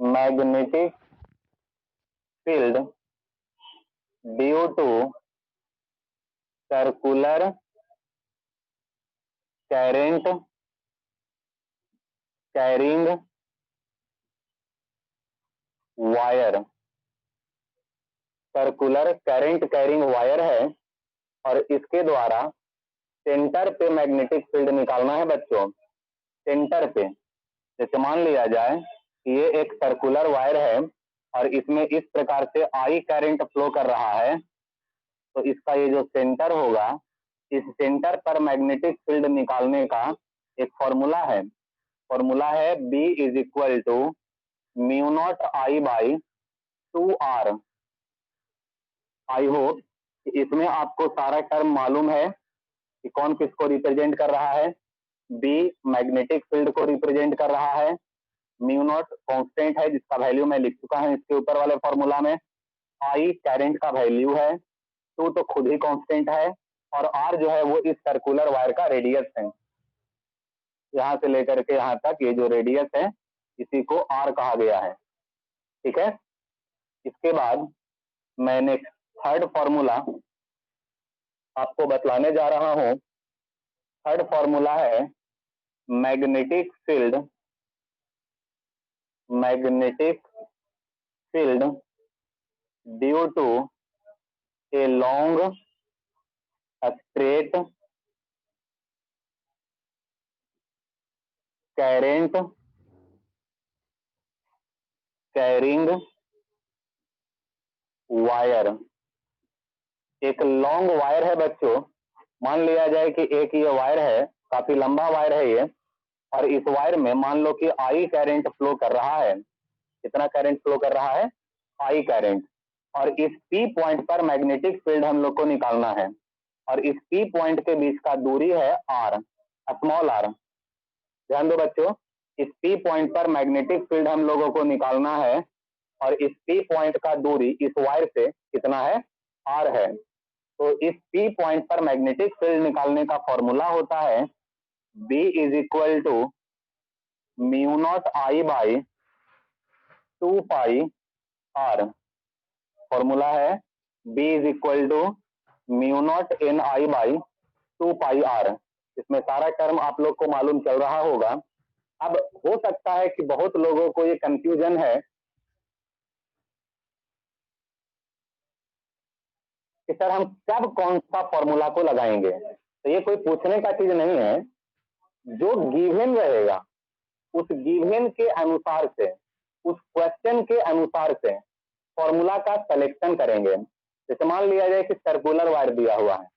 magnetic field due to circular current carrying wire. Circular current carrying wire है और इसके द्वारा सेंटर पे मैग्नेटिक फील्ड निकालना है बच्चों। सेंटर पे जैसे मान लिया जाए कि ये एक सर्कुलर वायर है और इसमें इस प्रकार से आई करंट फ्लो कर रहा है, तो इसका ये जो सेंटर होगा, इस सेंटर पर मैग्नेटिक फील्ड निकालने का एक फॉर्मूला है। फॉर्मूला है B is equal to mu not I by 2R। I hope इसमें आपको सारा टर्म मालूम है कि कौन किसको रिप्रेजेंट कर रहा है। बी मैग्नेटिक फील्ड को रिप्रेजेंट कर रहा है, म्यू नॉट कांस्टेंट है जिसका वैल्यू मैं लिख चुका हूं इसके ऊपर वाले फॉर्मूला में, आई करंट का वैल्यू है, 2 तो खुद ही कांस्टेंट है, और आर जो है वो इस सर्कुलर वायर का रेडियस है। यहां से लेकर के यहां तक ये जो रेडियस है इसी को आर कहा गया है। ठीक है, इसके बाद मैंने थर्ड फॉर्मूला आपको बतलाने जा रहा हूं। थर्ड फॉर्मूला है magnetic field due to a long straight current carrying wire. एक लॉन्ग वायर है बच्चों, मान लिया जाए कि एक ये वायर है, काफी लंबा वायर है ये, और इस वायर में मान लो कि आई करंट फ्लो कर रहा है। कितना करंट फ्लो कर रहा है? I current. और इस पी पॉइंट पर मैग्नेटिक फील्ड हम लोग को निकालना है, और इस पी पॉइंट के बीच का दूरी है आर, स्मॉल आर। ध्यान दो बच्चों, इस पी पॉइंट पर मैग्नेटिक फील्ड हम लोगों को निकालना है, और इस पी पॉइंट का दूरी इस वायर से कितना है? आर है। तो इस पी पॉइंट पर मैग्नेटिक फील्ड निकालने का फॉर्मूला होता है B is equal to mu not I by 2 pi R. Formula है B is equal to mu naught N I by 2 pi R. इसमें सारा टर्म आप लोग को मालूम चल रहा होगा। अब हो सकता है कि बहुत लोगों को ये कंफ्यूजन है कि सर हम कब कौन सा फॉर्मूला को लगाएंगे। तो ये कोई पूछने का चीज नहीं है, जो गिवन रहेगा उस गिवन के अनुसार से, उस क्वेश्चन के अनुसार से फॉर्मूला का सिलेक्शन करेंगे। जैसे मान लिया जाए कि सर्कुलर वायर दिया हुआ है,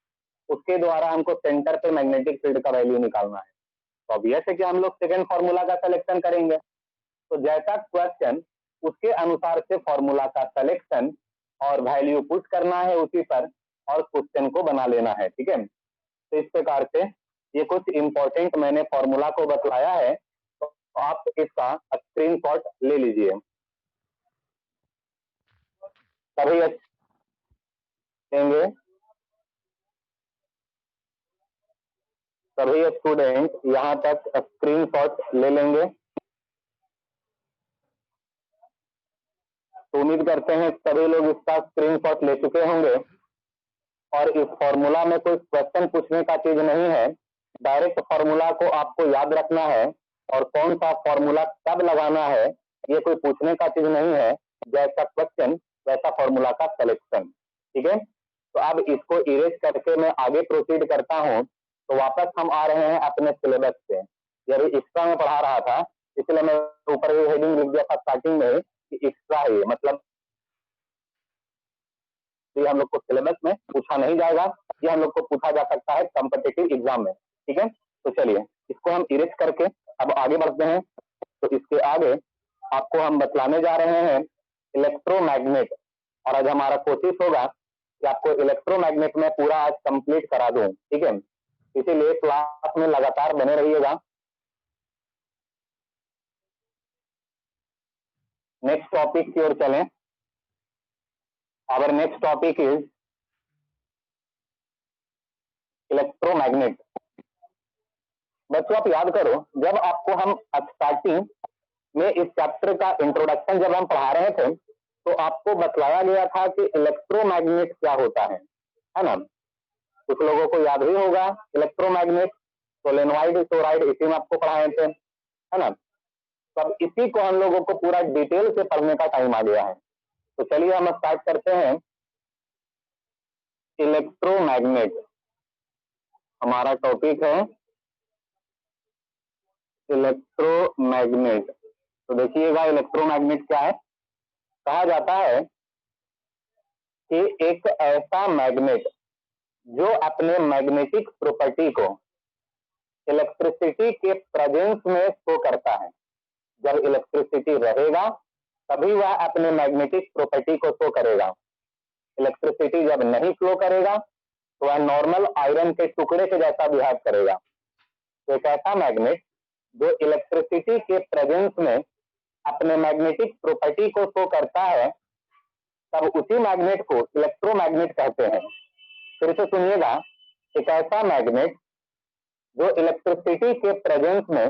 उसके द्वारा हमको सेंटर पे मैग्नेटिक फील्ड का वैल्यू निकालना है, तो ऑब्वियस है कि हम लोग सेकेंड फॉर्मूला का सिलेक्शन करेंगे। तो जैसा क्वेश्चन उसके अनुसार से फॉर्मूला का सिलेक्शन और वैल्यू पुट करना है उसी पर, और क्वेश्चन को बना लेना है। ठीक है, तो इस प्रकार से ये कुछ इंपॉर्टेंट मैंने फॉर्मूला को बतलाया है, तो आप इसका स्क्रीनशॉट ले लीजिए। सभी देंगे, सभी स्टूडेंट यहाँ तक स्क्रीनशॉट ले लेंगे। तो उम्मीद करते हैं सभी लोग इसका स्क्रीनशॉट ले चुके होंगे। और इस फॉर्मूला में कोई क्वेश्चन पूछने का चीज नहीं है, डायरेक्ट फॉर्मूला को आपको याद रखना है, और कौन सा फॉर्मूला कब लगाना है ये कोई पूछने का चीज नहीं है। जैसा क्वेश्चन वैसा फॉर्मूला का सिलेक्शन। ठीक है, तो अब इसको इरेज करके मैं आगे प्रोसीड करता हूं। तो वापस हम आ रहे हैं अपने सिलेबस पे। ये एक्स्ट्रा में पढ़ा रहा था, इसलिए मैं ऊपर ही हेडिंग लिख दिया था स्टार्टिंग में कि एक्स्ट्रा है, मतलब ये हम लोग को सिलेबस में पूछा नहीं जाएगा, ये हम लोग को पूछा जा सकता है कॉम्पिटिटिव एग्जाम में। ठीक है, तो चलिए इसको हम इरेज करके अब आगे बढ़ते हैं। तो इसके आगे आपको हम बतलाने जा रहे हैं इलेक्ट्रोमैग्नेट, और आज हमारा कोशिश होगा कि आपको इलेक्ट्रोमैग्नेट में पूरा आज कंप्लीट करा दूं। ठीक है, इसीलिए क्लास में लगातार बने रहिएगा। नेक्स्ट टॉपिक की ओर चलें। Our next topic is electromagnet. बच्चों आप याद करो, जब आपको हम स्टार्टिंग में इस चैप्टर का इंट्रोडक्शन जब हम पढ़ा रहे थे तो आपको बतलाया गया था कि इलेक्ट्रोमैग्नेट क्या होता है ना। कुछ लोगों को याद ही होगा इलेक्ट्रोमैग्नेट, सोलेनॉइड, टोरॉइड, इसी में आपको पढ़ाए थे, है ना। तब इसी को हम लोगों को पूरा डिटेल से पढ़ने का टाइम आ गया है। तो चलिए हम स्टार्ट करते हैं। इलेक्ट्रोमैग्नेट हमारा टॉपिक है, इलेक्ट्रोमैग्नेट। तो देखिएगा इलेक्ट्रोमैग्नेट क्या है। कहा जाता है कि एक ऐसा मैग्नेट जो अपने मैग्नेटिक प्रॉपर्टी को इलेक्ट्रिसिटी के प्रेजेंस में शो करता है। जब इलेक्ट्रिसिटी रहेगा तभी वह अपने मैग्नेटिक प्रॉपर्टी को शो करेगा। इलेक्ट्रिसिटी जब नहीं फ्लो करेगा तो वह नॉर्मल आयरन के टुकड़े के जैसा बिहेव करेगा। तो एक ऐसा मैग्नेट जो इलेक्ट्रिसिटी के प्रेजेंस में अपने मैग्नेटिक प्रॉपर्टी को शो करता है, तब उसी मैग्नेट को इलेक्ट्रोमैग्नेट कहते हैं। फिर से सुनिएगा, एक ऐसा मैग्नेट जो इलेक्ट्रिसिटी के प्रेजेंस में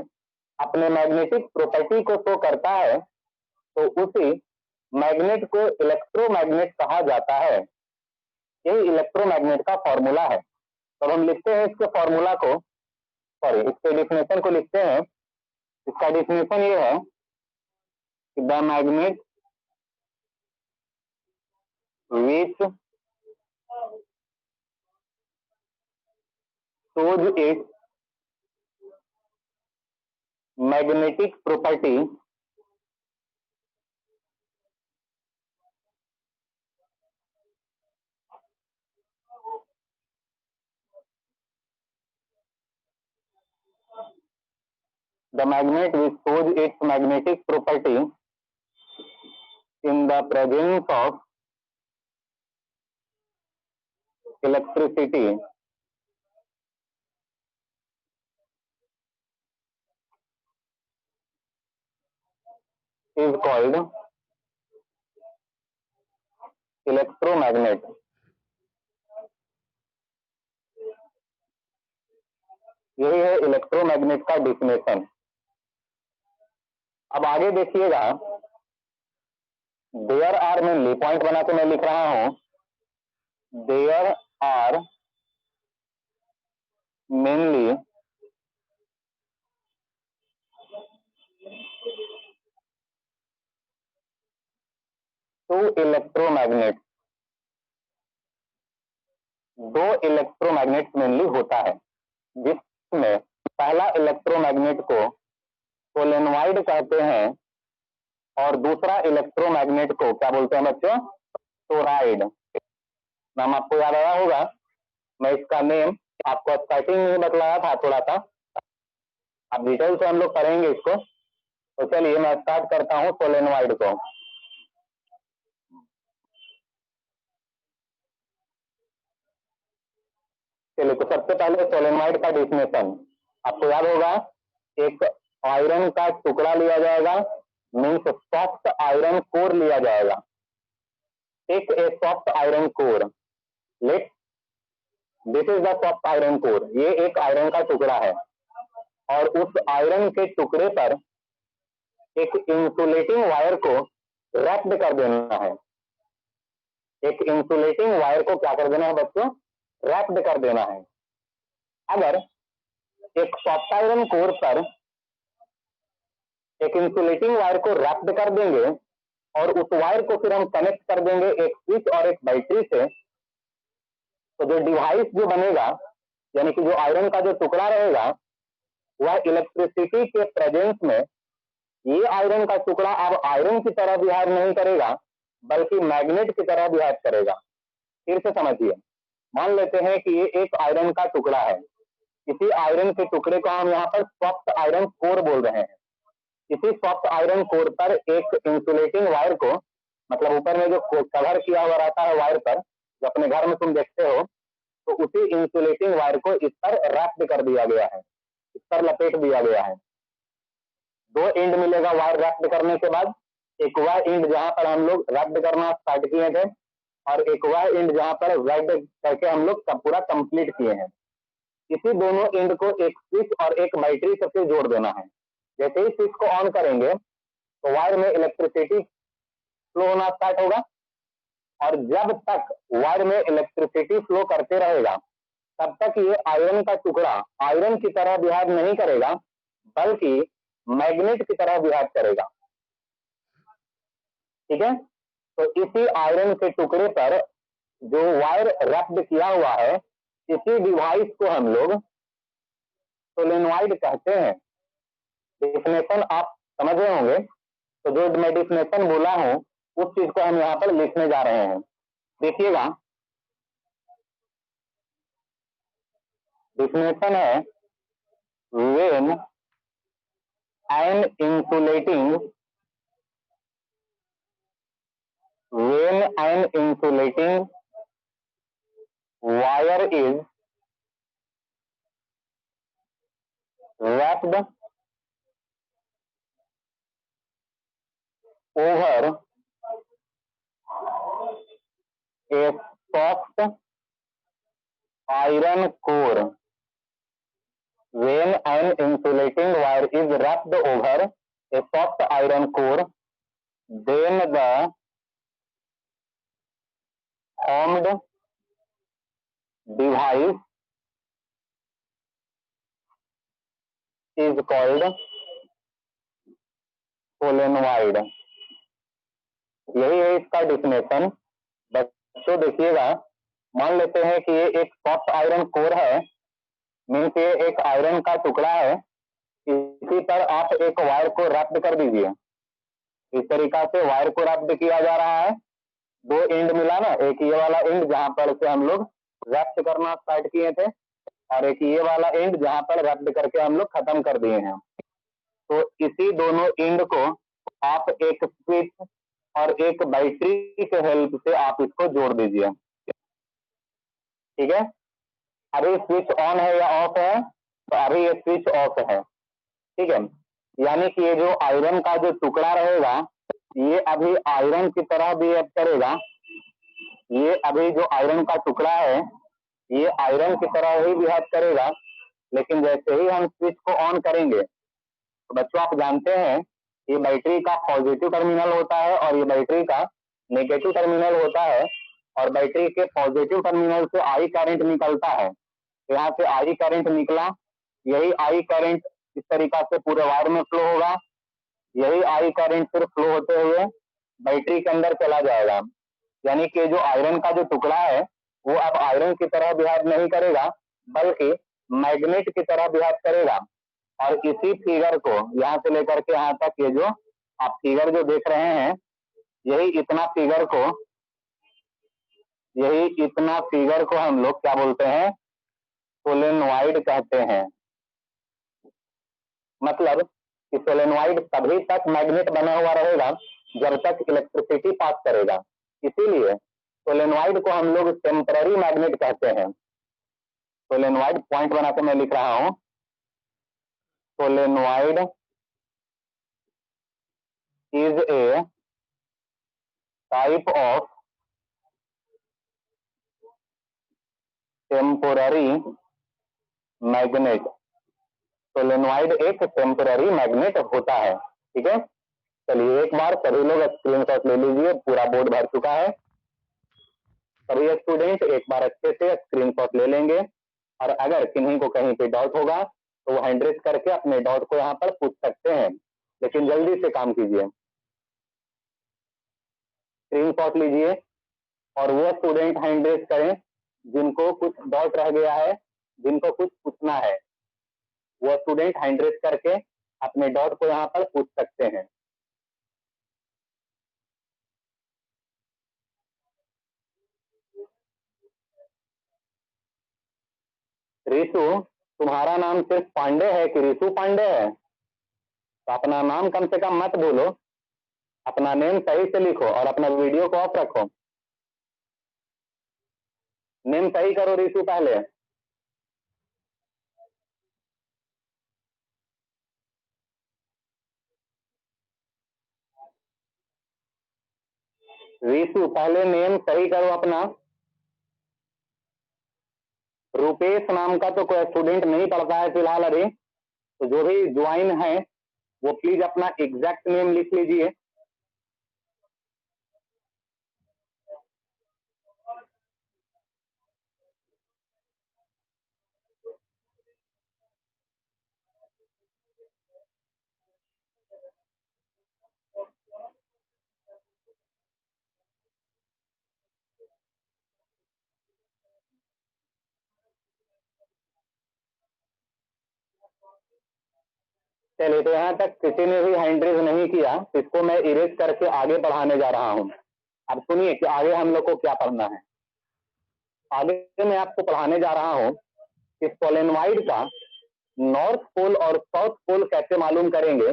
अपने मैग्नेटिक प्रॉपर्टी को शो करता है, तो उसी मैग्नेट को इलेक्ट्रोमैग्नेट कहा जाता है। यही इलेक्ट्रोमैग्नेट का फॉर्मूला है। तो हम लिखते हैं इसके फॉर्मूला को, सॉरी इसके डिफिनेशन को लिखते हैं। इसका डिफिनेशन ये है कि the magnet which shows its magnetic property the magnet which shows its magnetic property in the presence of electricity is called electromagnet। यही है इलेक्ट्रोमैग्नेट का डिफिनेशन। अब आगे देखिएगा, देयर आर मेनली, पॉइंट बना के मैं लिख रहा हूं, there are mainly two electromagnet. दो इलेक्ट्रोमैग्नेट मेनली होता है, जिसमें पहला इलेक्ट्रोमैग्नेट को सोलेनॉइड कहते हैं और दूसरा इलेक्ट्रोमैग्नेट को क्या बोलते हैं बच्चों, टोरॉइड। नाम आपको याद आया होगा, मैं इसका नेम आपको स्टार्टिंग में बतलाया था थोड़ा सा, अब डिटेल से हम लोग करेंगे इसको। तो चलिए मैं स्टार्ट करता हूं सोलेनॉइड को। चलिए, तो सबसे पहले सोलेनॉइड का डेफिनेशन आपको याद होगा, एक आयरन का टुकड़ा लिया जाएगा, मीन्स सॉफ्ट आयरन कोर लिया जाएगा। एक soft iron core, let this is the soft iron core, ये एक आयरन का टुकड़ा है और उस आयरन के टुकड़े पर एक इंसुलेटिंग वायर को रैप्ड कर देना है। एक इंसुलेटिंग वायर को क्या कर देना है बच्चों, रैप्ड कर देना है। अगर एक सॉफ्ट आयरन कोर पर एक इंसुलेटिंग वायर को रैप्ड कर देंगे और उस वायर को फिर हम कनेक्ट कर देंगे एक स्विच और एक बैटरी से, तो जो डिवाइस जो बनेगा, यानी कि जो आयरन का जो टुकड़ा रहेगा, वह इलेक्ट्रिसिटी के प्रेजेंस में ये आयरन का टुकड़ा अब आयरन की तरह बिहेव नहीं करेगा, बल्कि मैग्नेट की तरह बिहेव करेगा। फिर से समझिए, मान लेते हैं कि ये एक आयरन का टुकड़ा है। इसी आयरन के टुकड़े को हम यहाँ पर सॉफ्ट आयरन कोर बोल रहे हैं। इसी सॉफ्ट आयरन कोर पर एक इंसुलेटिंग वायर को, मतलब ऊपर में जो कवर किया हुआ रहता है वायर पर, जो अपने घर में तुम देखते हो, तो उसी इंसुलेटिंग वायर को इस पर रैप्ड कर दिया गया है, इस पर लपेट दिया गया है। दो एंड मिलेगा वायर रैप्ड करने के बाद, एक वह एंड जहां पर हम लोग रैप्ड करना स्टार्ट किए थे और एक वह एंड जहां पर रैप्ड करके हम लोग पूरा कंप्लीट किए हैं। इसी दोनों एंड को एक स्विच और एक बैटरी से जोड़ देना है। जैसे ही स्विच को ऑन करेंगे तो वायर में इलेक्ट्रिसिटी फ्लो होना स्टार्ट होगा, और जब तक वायर में इलेक्ट्रिसिटी फ्लो करते रहेगा तब तक ये आयरन का टुकड़ा आयरन की तरह बिहेव नहीं करेगा, बल्कि मैग्नेट की तरह बिहेव करेगा। ठीक है, तो इसी आयरन के टुकड़े पर जो वायर रैप्ड किया हुआ है, इसी डिवाइस को हम लोग सोलेनॉइड कहते हैं। डेफिनेशन आप समझ रहे होंगे, तो जो मैं डेफिनेशन बोला हूं उस चीज को हम यहाँ पर लिखने जा रहे हैं। देखिएगा, डेफिनेशन है when an insulating wire is wrapped over a soft iron core. When an insulating wire is wrapped over a soft iron core, then the formed device is called solenoid. यही है इसका डेफिनेशन। बच्चों देखिएगा, मान लेते हैं कि ये एक सॉफ्ट आयरन कोर है, मीन्स ये एक आयरन का टुकड़ा है, इसी पर आप एक वायर को रैप्ड कर दीजिए। इस तरीका से वायर को रैप्ड किया जा रहा है, दो एंड मिला ना, एक ये वाला एंड जहां पर से हम लोग रैप्ड करना स्टार्ट किए थे, और एक ये वाला एंड जहां पर रैप्ड करके हम लोग खत्म कर दिए हैं। तो इसी दोनों एंड को आप एक स्विच और एक बैटरी के हेल्प से आप इसको जोड़ दीजिए। ठीक है, अभी स्विच ऑन है या ऑफ है? तो अभी ये स्विच ऑफ है। ठीक है, यानी कि ये जो आयरन का जो टुकड़ा रहेगा, ये अभी आयरन की तरह बिहेव करेगा। ये अभी जो आयरन का टुकड़ा है, ये आयरन की तरह ही बिहेव करेगा, लेकिन जैसे ही हम स्विच को ऑन करेंगे, तो बच्चों आप जानते हैं ये बैटरी का पॉजिटिव टर्मिनल होता है और ये बैटरी का नेगेटिव टर्मिनल होता है, और बैटरी के पॉजिटिव टर्मिनल से आई करंट निकलता है। यहाँ से आई करंट निकला, यही आई करंट इस तरीका से पूरे वायर में फ्लो होगा, यही आई करंट फिर फ्लो होते हुए बैटरी के अंदर चला जाएगा। यानी कि जो आयरन का जो टुकड़ा है वो अब आयरन की तरह बिहेव नहीं करेगा, बल्कि मैग्नेट की तरह बिहेव करेगा। और इसी फिगर को यहाँ से लेकर के यहाँ तक, ये जो आप फिगर जो देख रहे हैं, यही इतना फिगर को हम लोग क्या बोलते हैं? सोलेनॉइड कहते हैं। मतलब कि सोलेनॉइड तभी तक मैग्नेट बना हुआ रहेगा जब तक इलेक्ट्रिसिटी पास करेगा। इसीलिए सोलेनॉइड को हम लोग टेम्पररी मैग्नेट कहते हैं। सोलेनॉइड पॉइंट बना के मैं लिख रहा हूं, solenoid is a type of temporary magnet। Solenoid एक टेम्पररी मैग्नेट होता है। ठीक है, चलिए एक बार सभी लोग स्क्रीनशॉट ले लीजिए, पूरा बोर्ड भर चुका है। सभी स्टूडेंट एक बार अच्छे से स्क्रीनशॉट ले लेंगे, और अगर किन्हीं को कहीं पे डाउट होगा तो वो हैंड रेज करके अपने डाउट को यहाँ पर पूछ सकते हैं, लेकिन जल्दी से काम कीजिए। स्क्रीनशॉट लीजिए और वो स्टूडेंट हैंड रेज करें जिनको कुछ डाउट रह गया है, जिनको कुछ पूछना है, वो स्टूडेंट हैंड रेज करके अपने डाउट को यहाँ पर पूछ सकते हैं। रिशु, तुम्हारा नाम सिर्फ पांडे है कि रिशु पांडे है? तो अपना नाम कम से कम मत बोलो, अपना नेम सही से लिखो और अपना वीडियो को ऑफ रखो। नेम सही करो रिशु पहले। रिशु पहले नेम सही करो अपना। रुपेश नाम का तो कोई स्टूडेंट नहीं पढ़ता है फिलहाल अभी, तो जो भी ज्वाइन है, वो प्लीज अपना एग्जैक्ट नेम लिख लीजिए। चलिए, तो यहाँ तक किसी ने भी हैंड रेज नहीं किया, इसको मैं इरेज करके आगे बढ़ाने जा रहा हूँ। अब सुनिए कि आगे हम लोग को क्या पढ़ना है। आगे मैं आपको पढ़ाने जा रहा हूँ कि सोलेनॉइड का नॉर्थ पोल और साउथ पोल कैसे मालूम करेंगे,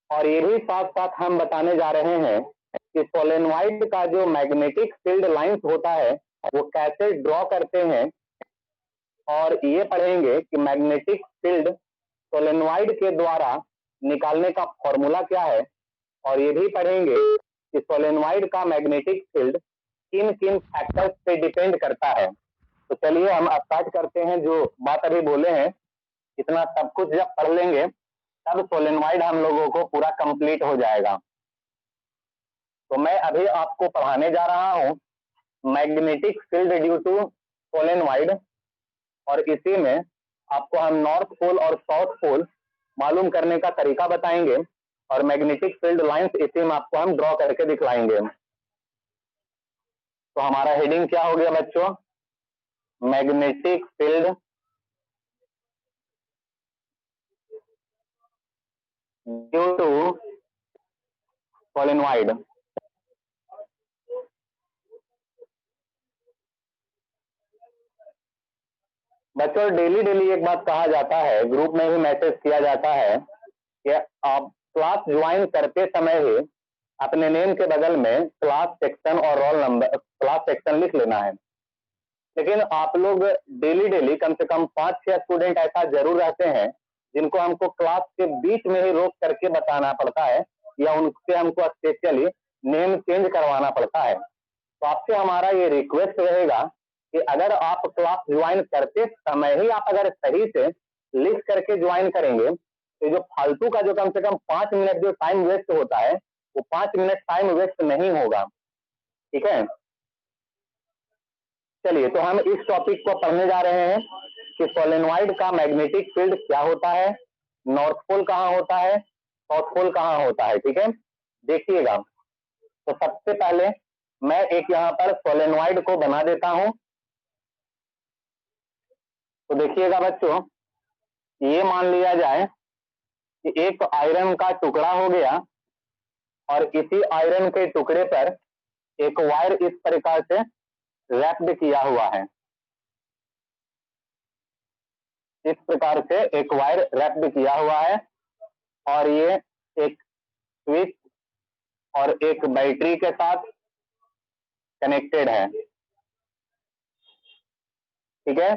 और ये भी साथ साथ हम बताने जा रहे हैं कि सोलेनॉइड का जो मैग्नेटिक फील्ड लाइंस होता है वो कैसे ड्रॉ करते हैं, और ये पढ़ेंगे कि मैग्नेटिक फील्ड सोलेनॉइड के द्वारा निकालने का फॉर्मूला क्या है, और ये भी पढ़ेंगे कि सोलेनॉइड का मैग्नेटिक फील्ड किन किन फैक्टर्स पे डिपेंड करता है। तो चलिए हम स्टार्ट करते हैं। जो बात अभी बोले हैं इतना सब कुछ जब पढ़ लेंगे तब सोलेनॉइड हम लोगों को पूरा कंप्लीट हो जाएगा। तो मैं अभी आपको पढ़ाने जा रहा हूँ magnetic field due to solenoid, और इसी में आपको हम नॉर्थ पोल और साउथ पोल मालूम करने का तरीका बताएंगे, और मैग्नेटिक फील्ड लाइंस इसी में आपको हम ड्रॉ करके दिखलाएंगे। तो हमारा हेडिंग क्या हो गया बच्चों? Magnetic field due to solenoid. बच्चों डेली डेली एक बात कहा जाता है, ग्रुप में भी मैसेज किया जाता है कि आप क्लास ज्वाइन करते समय ही अपने नेम के बगल में क्लास सेक्शन और रोल नंबर, क्लास सेक्शन लिख लेना है। लेकिन आप लोग डेली डेली कम से कम 5-6 स्टूडेंट ऐसा जरूर रहते हैं जिनको हमको क्लास के बीच में ही रोक करके बताना पड़ता है, या उनसे हमको स्पेशली नेम चेंज करवाना पड़ता है। तो आपसे हमारा ये रिक्वेस्ट रहेगा कि अगर आप क्लास ज्वाइन करते समय ही आप अगर सही से लिख करके ज्वाइन करेंगे तो जो फालतू का जो कम से कम 5 मिनट जो टाइम वेस्ट होता है वो 5 मिनट टाइम वेस्ट नहीं होगा। ठीक है, चलिए तो हम इस टॉपिक को पढ़ने जा रहे हैं कि सोलेनॉइड का मैग्नेटिक फील्ड क्या होता है, नॉर्थ पोल कहाँ होता है, साउथ पोल कहाँ होता है। ठीक है, देखिएगा। तो सबसे पहले मैं एक यहाँ पर सोलेनॉइड को बना देता हूं। तो देखिएगा बच्चों, ये मान लिया जाए कि एक आयरन का टुकड़ा हो गया, और इसी आयरन के टुकड़े पर एक वायर इस प्रकार से रैप्ड किया हुआ है। इस प्रकार से एक वायर रैप्ड किया हुआ है, और ये एक स्विच और एक बैटरी के साथ कनेक्टेड है। ठीक है,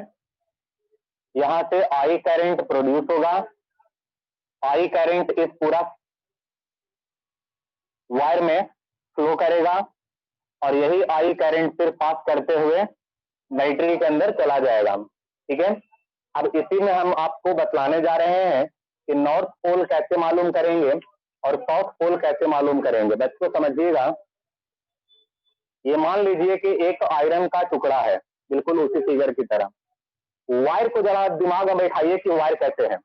यहां से आई करंट प्रोड्यूस होगा। आई करंट इस पूरा वायर में फ्लो करेगा, और यही आई करंट फिर पास करते हुए बैटरी के अंदर चला जाएगा। ठीक है, अब इसी में हम आपको बतलाने जा रहे हैं कि नॉर्थ पोल कैसे मालूम करेंगे और साउथ पोल कैसे मालूम करेंगे। बच्चों समझिएगा, ये मान लीजिए कि एक आयरन का टुकड़ा है, बिल्कुल उसी फिगर की तरह। वायर को जरा दिमाग में बैठाइए कि वायर कैसे है।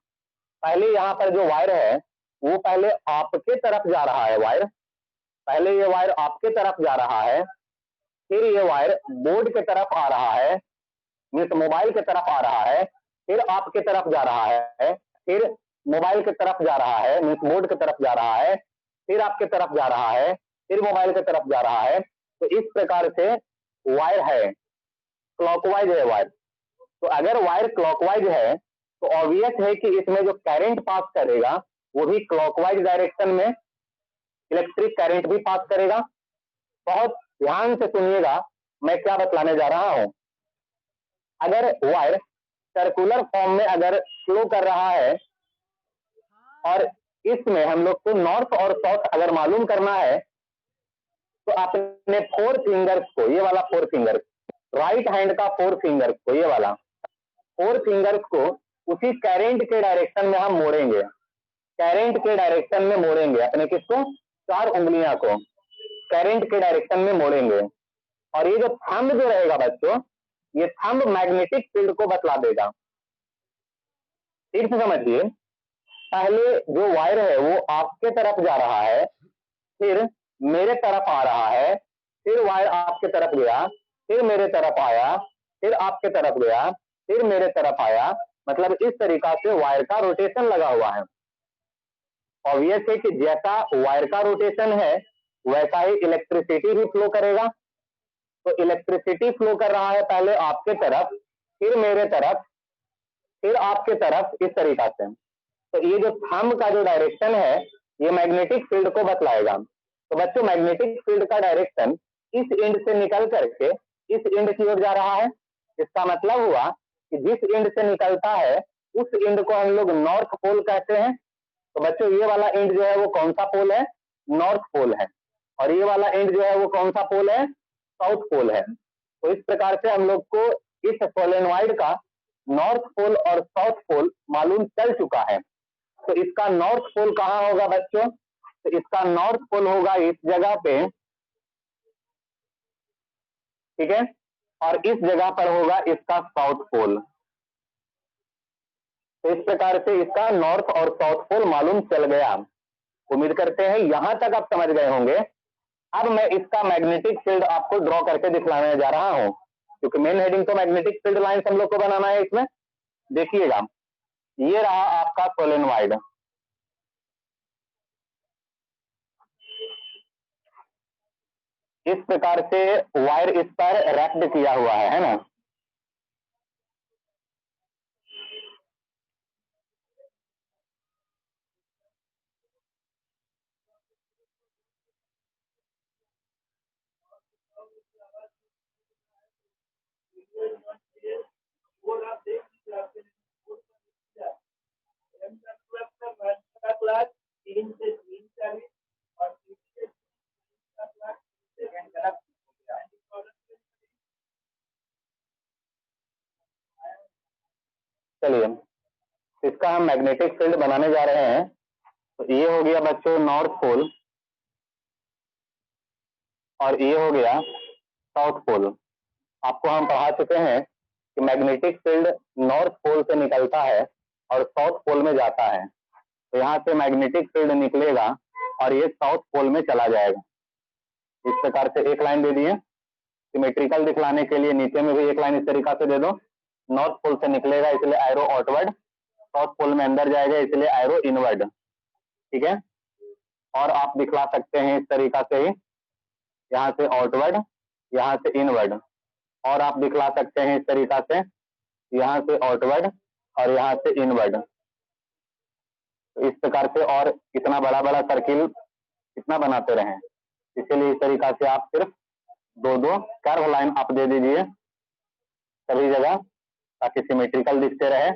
पहले यहाँ पर जो वायर है वो पहले आपके तरफ जा रहा है। वायर पहले ये वायर आपके तरफ जा रहा है, फिर ये वायर बोर्ड के तरफ आ रहा है, मीन्स मोबाइल के तरफ आ रहा है, फिर आपके तरफ जा रहा है, फिर मोबाइल के तरफ जा रहा है, मीन्स बोर्ड की तरफ जा रहा है, फिर आपके तरफ जा रहा है, फिर मोबाइल की तरफ जा रहा है। तो इस प्रकार से वायर है, क्लॉकवाइज है वायर। तो अगर वायर क्लॉकवाइज है तो ऑब्वियस है कि इसमें जो करंट पास करेगा वो भी क्लॉकवाइज डायरेक्शन में इलेक्ट्रिक करंट भी पास करेगा। बहुत ध्यान से सुनिएगा मैं क्या बतलाने जा रहा हूं। अगर वायर सर्कुलर फॉर्म में अगर फ्लो कर रहा है, और इसमें हम लोग को नॉर्थ और साउथ अगर मालूम करना है, तो अपने 4 फिंगर्स को, ये वाला 4 फिंगर, राइट हैंड का 4 फिंगर्स को, ये वाला 4 फिंगर्स को उसी करंट के डायरेक्शन में हम मोड़ेंगे। करंट के डायरेक्शन में मोड़ेंगे, अपने किसको, 4 उंगलियां को करंट के डायरेक्शन में मोड़ेंगे। और ये जो थंब जो रहेगा बच्चों, ये थंब मैग्नेटिक फील्ड को बतला देगा। ठीक से समझिए, पहले जो वायर है वो आपके तरफ जा रहा है, फिर मेरे तरफ आ रहा है, फिर वायर आपके तरफ गया, फिर मेरे तरफ आया, फिर आपके तरफ गया, फिर मेरे तरफ आया। मतलब इस तरीका से वायर का रोटेशन लगा हुआ है। ऑब्वियस है कि जैसा वायर का रोटेशन है वैसा ही इलेक्ट्रिसिटी भी फ्लो करेगा। तो इलेक्ट्रिसिटी फ्लो कर रहा है पहले आपके तरफ, फिर मेरे तरफ, फिर आपके तरफ, इस तरीका से। तो ये जो थंब का जो डायरेक्शन है ये मैग्नेटिक फील्ड को बतलाएगा। तो बच्चों मैग्नेटिक फील्ड का डायरेक्शन इस एंड से निकल करके इस एंड की ओर जा रहा है। इसका मतलब हुआ कि जिस एंड से निकलता है उस एंड को हम लोग नॉर्थ पोल कहते हैं। तो बच्चों ये वाला एंड जो है वो कौन सा पोल है, नॉर्थ पोल है। और ये वाला एंड जो है वो कौन सा पोल है, साउथ पोल है। तो इस प्रकार से हम लोग को इस सोलेनोइड का नॉर्थ पोल और साउथ पोल मालूम चल चुका है। तो इसका नॉर्थ पोल कहां होगा बच्चों, तो इसका नॉर्थ पोल होगा इस जगह पे, ठीक है, और इस जगह पर होगा इसका साउथ पोल। तो इस प्रकार से इसका नॉर्थ और साउथ पोल मालूम चल गया। उम्मीद करते हैं यहां तक आप समझ गए होंगे। अब मैं इसका मैग्नेटिक फील्ड आपको ड्रॉ करके दिखलाने जा रहा हूं, क्योंकि मेन हेडिंग तो मैग्नेटिक फील्ड लाइंस हम लोग को बनाना है। इसमें देखिएगा, ये रहा आपका सोलेनोइड। इस प्रकार से वायर इस पर रैप्ड किया हुआ है ना। चलिए, इसका हम मैग्नेटिक फील्ड बनाने जा रहे हैं। तो ये हो गया बच्चों नॉर्थ पोल और ये हो गया साउथ पोल। आपको हम पढ़ा चुके हैं कि मैग्नेटिक फील्ड नॉर्थ पोल से निकलता है और साउथ पोल में जाता है। तो यहाँ से मैग्नेटिक फील्ड निकलेगा और ये साउथ पोल में चला जाएगा। इस प्रकार से एक लाइन दे दिए, सिमेट्रिकल दिखलाने के लिए नीचे में भी एक लाइन इस तरीका से दे दो। नॉर्थ पोल से निकलेगा इसलिए एरो आउटवर्ड, साउथ पोल में अंदर जाएगा इसलिए एरो इनवर्ड। ठीक है, और आप दिखला सकते हैं इस तरीका से ही, यहाँ से आउटवर्ड, यहाँ से इनवर्ड। और आप दिखला सकते हैं इस तरीका से, यहाँ से आउटवर्ड और यहाँ से इनवर्ड। तो इस प्रकार से और इतना बड़ा बड़ा सर्किल कितना बनाते रहें, इसीलिए इस तरीका से आप सिर्फ दो दो कर्व लाइन आप दे दीजिए सभी जगह, ताकि सिमेट्रिकल दिखते रहे।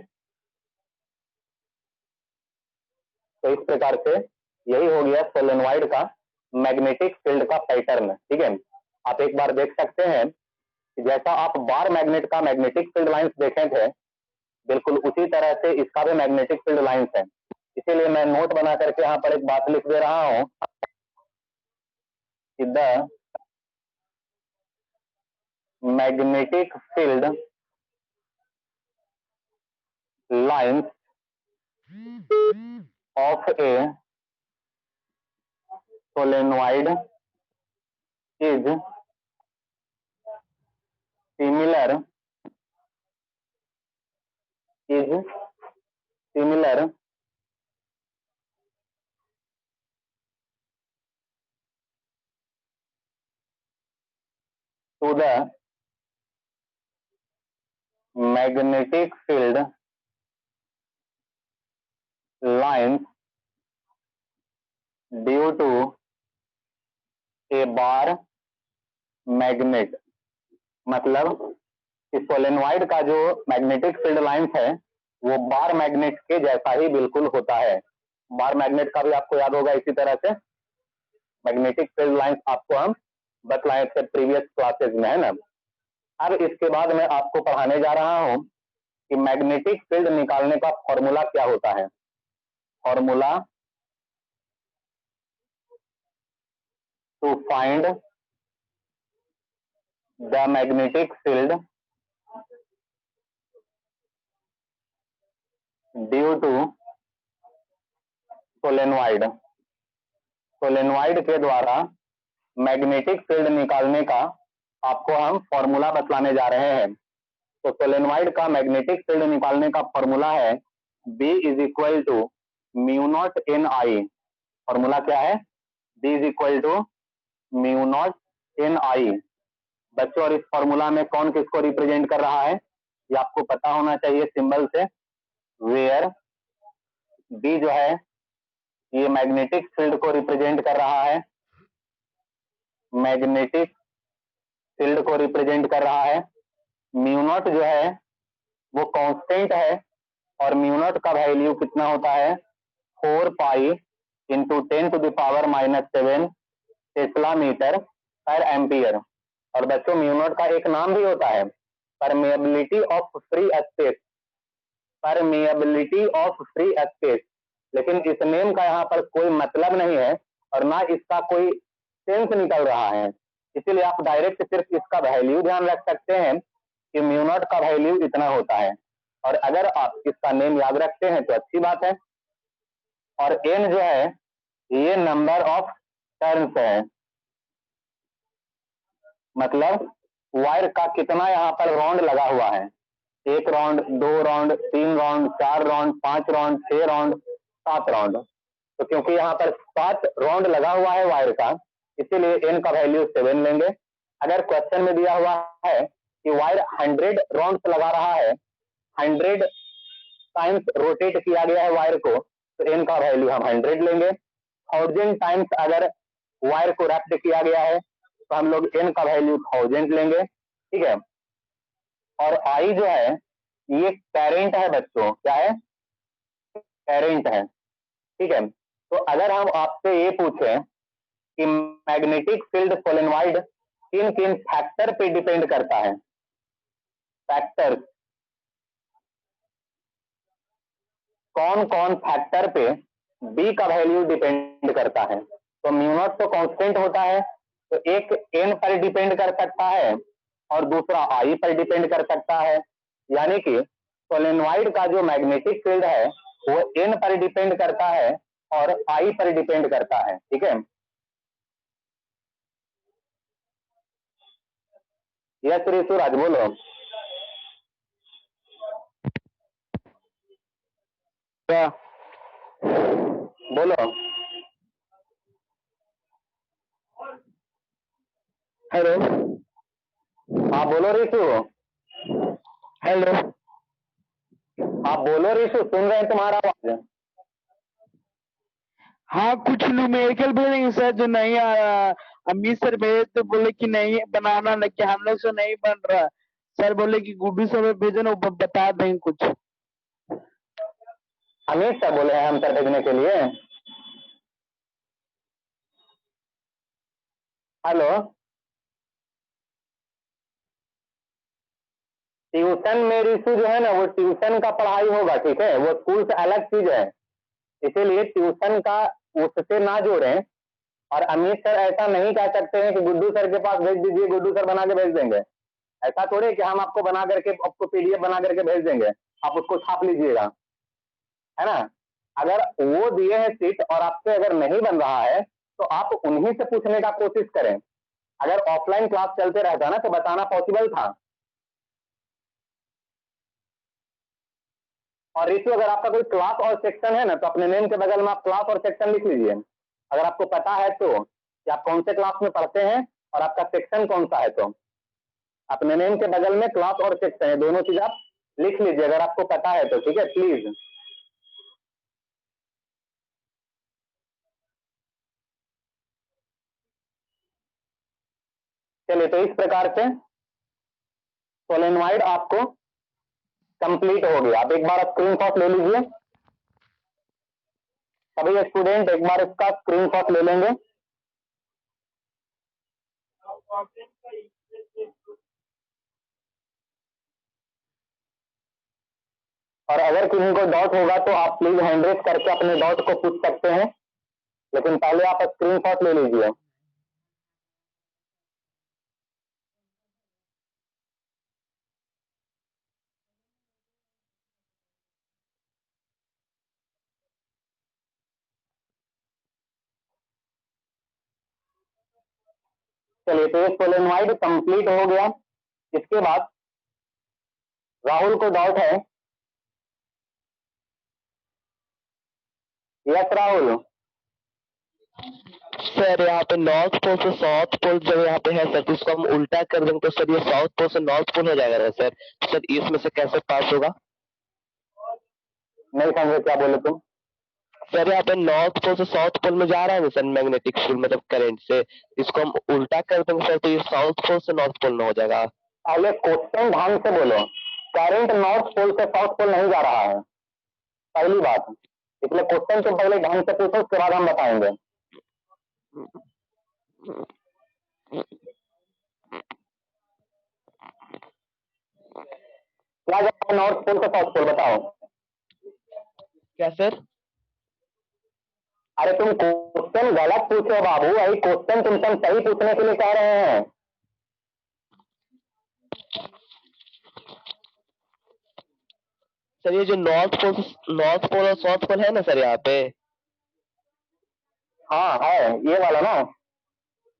तो इस प्रकार से यही हो गया सोलेनोइड का मैग्नेटिक फील्ड का पैटर्न। ठीक है, आप एक बार देख सकते हैं कि जैसा आप बार मैग्नेट का मैग्नेटिक फील्ड लाइंस देखे थे, बिल्कुल उसी तरह से इसका भी मैग्नेटिक फील्ड लाइंस है। इसीलिए मैं नोट बना करके यहाँ पर एक बात लिख दे रहा हूं कि the magnetic field lines of A solenoid is similar to the magnetic field lines due to a bar magnet। मतलब कि सोलेनोइड का जो मैग्नेटिक फील्ड लाइंस है वो बार मैग्नेट के जैसा ही बिल्कुल होता है। बार मैग्नेट का भी आपको याद होगा, इसी तरह से मैग्नेटिक फील्ड लाइंस आपको हम बतलाए थे प्रीवियस क्लासेस में, है ना। अब इसके बाद मैं आपको पढ़ाने जा रहा हूं कि मैग्नेटिक फील्ड निकालने का फॉर्मूला क्या होता है। Formula to find the magnetic field due to solenoid. Solenoid के द्वारा मैग्नेटिक फील्ड निकालने का आपको हम फॉर्मूला बतलाने जा रहे हैं। तो सोलेनॉइड का मैग्नेटिक फील्ड निकालने का फॉर्मूला है B is equal to mu naught N I. Formula क्या है? B is equal to mu naught N I. बच्चों, और इस फॉर्मूला में कौन किसको रिप्रेजेंट कर रहा है ये आपको पता होना चाहिए सिंबल से। वेयर B जो है ये मैग्नेटिक फील्ड को रिप्रेजेंट कर रहा है, मैग्नेटिक फील्ड को रिप्रेजेंट कर रहा है। म्यू नॉट जो है वो कांस्टेंट है और म्यू नॉट का वैल्यू कितना होता है? 4 pi into 10 to the power -7 tesla metre per ampere. और बच्चों म्यू नॉट का एक नाम भी होता है permeability of free space, permeability of free space. लेकिन इस नेम का यहाँ पर कोई मतलब नहीं है और ना इसका कोई सेंस निकल रहा है, इसीलिए आप डायरेक्ट सिर्फ इसका वैल्यू ध्यान रख सकते हैं कि म्यू नॉट का वैल्यू इतना होता है। और अगर आप इसका नेम याद रखते हैं तो अच्छी बात है। और एन जो है ये नंबर ऑफ टर्न्स है, मतलब वायर का कितना यहाँ पर राउंड लगा हुआ है। 1 round, 2 round, 3 round, 4 round, 5 round, 6 round, 7 round. तो क्योंकि यहाँ पर 7 राउंड लगा हुआ है वायर का, इसीलिए एन का वैल्यू 7 लेंगे। अगर क्वेश्चन में दिया हुआ है कि वायर 100 राउंड लगा रहा है, 100 टाइम्स रोटेट किया गया है वायर को, तो एन का वैल्यू हम 100 लेंगे। 1000 टाइम्स अगर वायर को रैप्ट किया गया है तो हम लोग एन का वैल्यू 1000 लेंगे, ठीक है। और आई जो है ये करंट है बच्चों, क्या है? करंट है, ठीक है। तो अगर हम आपसे ये पूछें कि मैग्नेटिक फील्ड सोलेनॉइड किन किन फैक्टर पे डिपेंड करता है, फैक्टर कौन कौन फैक्टर पे बी का वैल्यू डिपेंड करता है? तो म्यू नॉट तो कांस्टेंट होता है, तो एक एन पर डिपेंड कर सकता है और दूसरा आई पर डिपेंड कर सकता है। यानी कि सोलेनॉइड का जो मैग्नेटिक फील्ड है वो एन पर डिपेंड करता है और आई पर डिपेंड करता है, ठीक है। यस ऋतुराज बोलो। क्या बोलो? हेलो, हाँ बोलो ऋतु। हेलो, हाँ बोलो ऋतु, सुन रहे हैं तुम्हारा आवाज। हाँ, कुछ न्यूमेरिकल बोलेंगे सर जो नहीं आ रहा। अमित सर भेजे तो बोले कि नहीं बनाना, कि हम लोग से नहीं बन रहा। सर बोले कि गुड्डू सर भेजे ना, वो बता देंगे कुछ। अमित सर बोले हैं हम सर भेजने के लिए। हेलो, ट्यूशन में ऋषु जो है ना वो ट्यूशन का पढ़ाई होगा, ठीक है, वो स्कूल से अलग चीज है, इसीलिए ट्यूशन का उससे ना जोड़ें। और अमित सर ऐसा नहीं कह सकते हैं कि गुड्डू सर के पास भेज दीजिए, गुड्डू सर बना के भेज देंगे। ऐसा थोड़े कि हम आपको बना करके, आपको पीडीएफ बना करके भेज देंगे, आप उसको छाप लीजिएगा, है ना। अगर वो दिए हैं सीट और आपसे अगर नहीं बन रहा है तो आप उन्हीं से पूछने का कोशिश करें। अगर ऑफलाइन क्लास चलते रहता ना तो बताना पॉसिबल था। और ऋतु अगर आपका कोई क्लास और सेक्शन है ना तो अपने नेम के बगल में आप क्लास और सेक्शन लिख लीजिए, अगर आपको पता है तो कि आप कौन से क्लास में पढ़ते हैं और आपका सेक्शन कौन सा है। तो अपने नेम के बगल में क्लास और सेक्शन है, दोनों चीज आप लिख लीजिए अगर आपको पता है तो, ठीक है प्लीज। चलिए, तो इस प्रकार से सोलेनॉइड आपको कंप्लीट हो गया। आप एक बार स्क्रीनशॉट ले लीजिए, सभी स्टूडेंट एक बार इसका स्क्रीनशॉट ले लेंगे। और अगर किसी को डाउट होगा तो आप प्लीज हैंड रेज करके अपने डाउट को पूछ सकते हैं, लेकिन पहले आप स्क्रीनशॉट ले लीजिए। चलिए, तो ये सोलेनॉइड कंप्लीट हो गया। इसके बाद राहुल को डाउट है? यस राहुल। सर यहाँ पे नॉर्थ पोल से साउथ पोल जब यहाँ पे है सर, तो इसको हम उल्टा कर देंगे तो सर ये साउथ पोल से नॉर्थ पोल हो जाएगा ना सर? तो सर इसमें से कैसे पास होगा? नहीं समझे, क्या बोले तुम? सर यहाँ पे नॉर्थ पोल से साउथ पोल में जा रहा है ना सर मैग्नेटिक फील्ड, मतलब करंट से, इसको हम उल्टा कर देंगे सर तो ये साउथ पोल से नॉर्थ पोल में हो जाएगा। पहले क्वेश्चन ढंग से बोलो। करंट नॉर्थ पोल से साउथ पोल नहीं जा रहा है, पहली बात। इसलिए क्वेश्चन तुम पहले ढंग से पूछो, उसके बाद हम बताएंगे। क्या जाता है नॉर्थ पोल से साउथ पोल, बताओ। क्या सर? अरे तुम क्वेश्चन गलत पूछो बाबू, वही क्वेश्चन तुमसे सही पूछने के लिए कह रहे हैं। सर ये जो नॉर्थ पोल और साउथ पोल है ना सर यहाँ पे? हाँ है, ये वाला ना।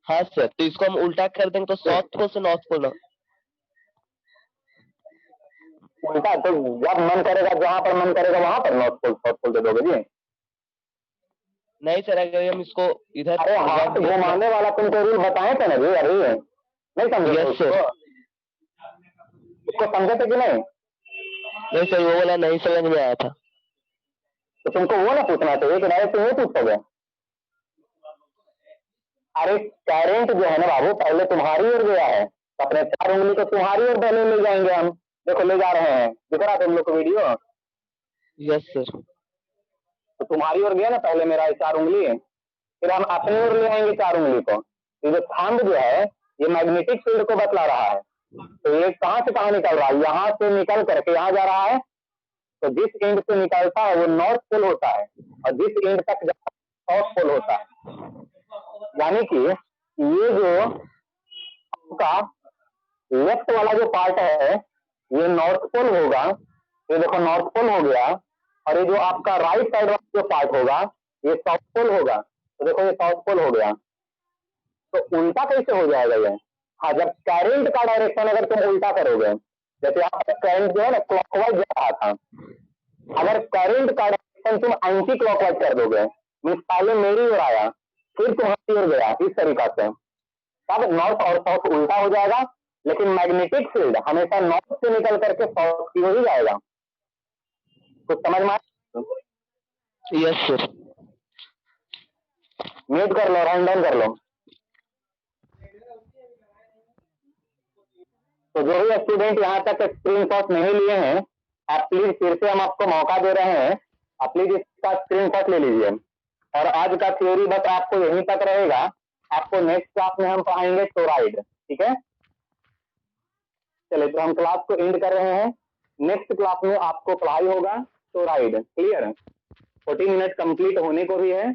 हाँ सर, तो इसको हम उल्टा कर देंगे तो साउथ पोल से नॉर्थ पोल। उल्टा तो जब मन करेगा, जहां पर मन करेगा वहां पर नॉर्थ पोल साउथ पोल दे दोगे जी। नहीं सर, अगर हम इसको इधर, अरे हाथ घुमाने वाला तुमको रूल बताए थे ना जी अभी, नहीं समझे? Yes sir. उसको समझे थे कि नहीं? नहीं सर, वो वाला नहीं समझ में आया था। तो तुमको वो ना पूछना चाहिए कि डायरेक्ट तुम ये पूछोगे। अरे करंट जो है ना बाबू, पहले तुम्हारी ओर गया है, तो अपने 4 उंगली को तुम्हारी ओर पहले ले जाएंगे हम। देखो ले जा रहे हैं, दिख रहा तुम लोग को वीडियो? Yes sir. तो तुम्हारी ओर गया ना पहले मेरा 4 उंगली, फिर हम अपनी ओर ले आएंगे 4 उंगली को। ये जो थंब जो है, ये मैग्नेटिक फील्ड को बतला रहा है। तो ये कहां से कहां निकल रहा है? यहां से निकल करके यहां जा रहा है। तो जिस एंड से निकलता है वो नॉर्थ पोल होता है, और जिस एंड तक जाता है साउथ पोल होता है। यानी कि ये जो आपका लेफ्ट वाला जो पार्ट है, ये नॉर्थ पोल होगा। ये देखो नॉर्थ पोल हो गया, और ये जो आपका राइट साइड वाला जो पार्ट होगा, ये साउथ पोल होगा। तो देखो ये साउथ पोल हो गया। तो उल्टा कैसे हो जाएगा ये? हाँ, जब करंट का डायरेक्शन अगर तुम उल्टा करोगे, जैसे यहाँ पर करंट जो है ना क्लॉकवाइज जा रहा था, अगर करंट का डायरेक्शन तुम एंटी क्लॉकवाइज कर दोगे, मीन्स पहले मेरी ओर आया फिर तुम्हारी ओर गया, इस तरीका से, तब नॉर्थ और साउथ उल्टा हो जाएगा। लेकिन मैग्नेटिक फील्ड हमेशा नॉर्थ से निकल करके साउथ की ओर ही जाएगा। कुछ समझ में आया? Yes sir. म्यूट कर लो, राउंड डाउन कर लो। तो जो भी स्टूडेंट यहाँ तक स्क्रीनशॉट नहीं लिए हैं, आप प्लीज फिर से हम आपको मौका दे रहे हैं, आप प्लीज इसका स्क्रीनशॉट ले लीजिए। और आज का थ्योरी बस आपको यहीं तक रहेगा। आपको नेक्स्ट क्लास में हम पढ़ाएंगे टोराइड, ठीक है? चलिए, तो हम क्लास को एंड कर रहे हैं। नेक्स्ट क्लास में आपको पढ़ाई होगा टोराइड। क्लियर? 40 मिनट कंप्लीट होने को भी है।